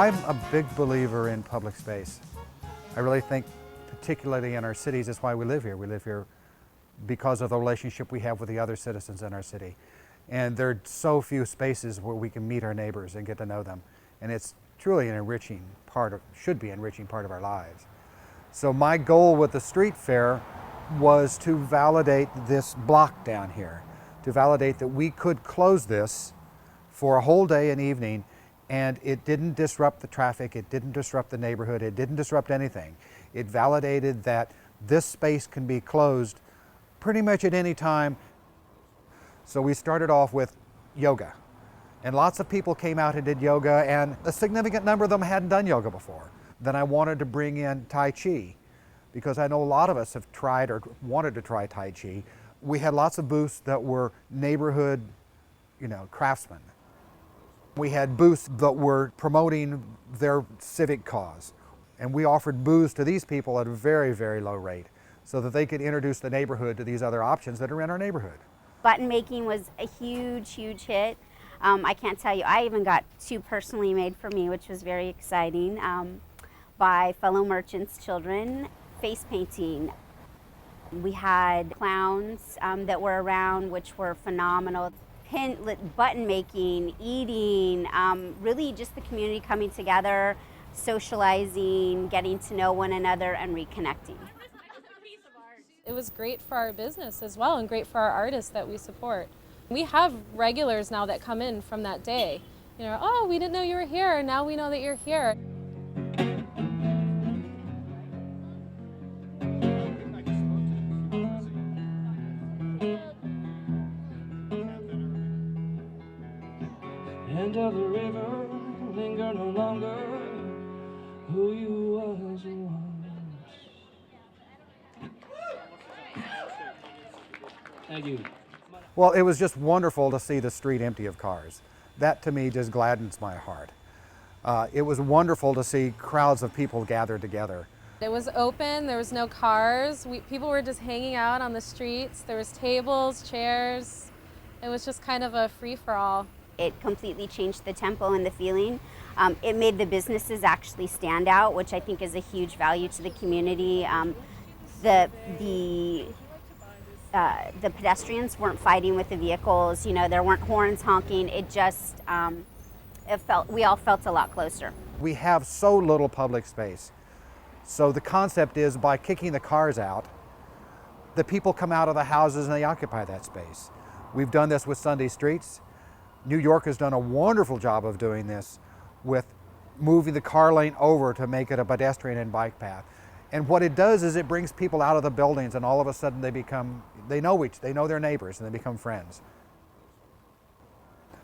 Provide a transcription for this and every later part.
I'm a big believer in public space. I really think, particularly in our cities, that's why we live here. We live here because of the relationship we have with the other citizens in our city. And there are so few spaces where we can meet our neighbors and get to know them. And it's truly an enriching part, should be an enriching part of our lives. So my goal with the street fair was to validate this block down here, to validate that we could close this for a whole day and evening, and it didn't disrupt the traffic, it didn't disrupt the neighborhood, it didn't disrupt anything. It validated that this space can be closed pretty much at any time. So we started off with yoga, and lots of people came out and did yoga, and a significant number of them hadn't done yoga before. Then I wanted to bring in Tai Chi, because I know a lot of us have tried or wanted to try Tai Chi. We had lots of booths that were neighborhood, craftsmen. We had booths that were promoting their civic cause. And we offered booths to these people at a very, very low rate so that they could introduce the neighborhood to these other options that are in our neighborhood. Button making was a huge, huge hit. I can't tell you, I even got 2 personally made for me, which was very exciting, by fellow merchants' children. Face painting. We had clowns that were around, which were phenomenal. Button making, eating, really just the community coming together, socializing, getting to know one another, and reconnecting. It was great for our business as well, and great for our artists that we support. We have regulars now that come in from that day. Oh, we didn't know you were here, and now we know that you're here. End of the river, linger no longer, who you was once. Thank you. Well, it was just wonderful to see the street empty of cars. That to me just gladdens my heart. It was wonderful to see crowds of people gathered together. It was open, there was no cars, people were just hanging out on the streets, there was tables, chairs. It was just kind of a free-for-all. It completely changed the tempo and the feeling. It made the businesses actually stand out, which I think is a huge value to the community. The pedestrians weren't fighting with the vehicles. There weren't horns honking. It just, we all felt a lot closer. We have so little public space. So the concept is, by kicking the cars out, the people come out of the houses and they occupy that space. We've done this with Sunday Streets. New York has done a wonderful job of doing this with moving the car lane over to make it a pedestrian and bike path. And what it does is it brings people out of the buildings, and all of a sudden they know their neighbors, and they become friends.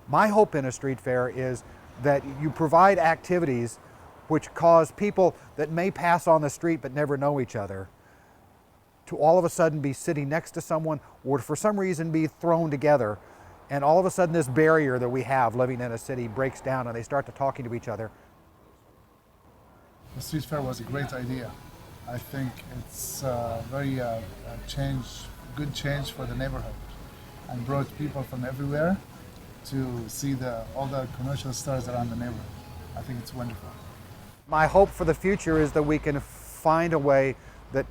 My hope in a street fair is that you provide activities which cause people that may pass on the street but never know each other to all of a sudden be sitting next to someone, or for some reason be thrown together. And all of a sudden this barrier that we have living in a city breaks down, and they start to talking to each other. The street fair was a great idea. I think it's very good change for the neighborhood, and brought people from everywhere to see all the commercial stores around the neighborhood. I think it's wonderful. My hope for the future is that we can find a way that,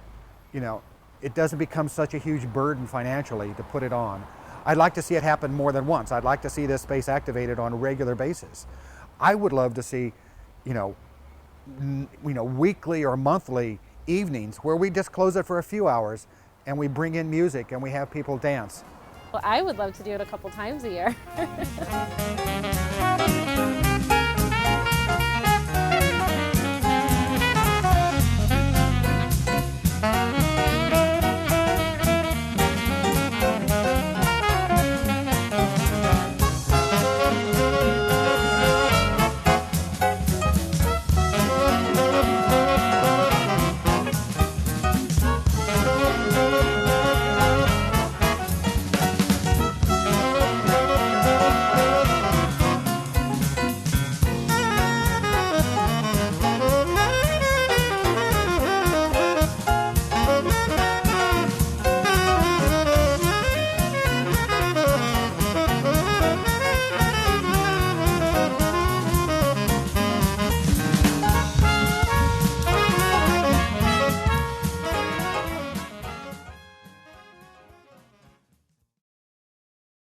it doesn't become such a huge burden financially to put it on. I'd like to see it happen more than once. I'd like to see this space activated on a regular basis. I would love to see, weekly or monthly evenings where we just close it for a few hours and we bring in music and we have people dance. Well, I would love to do it a couple times a year.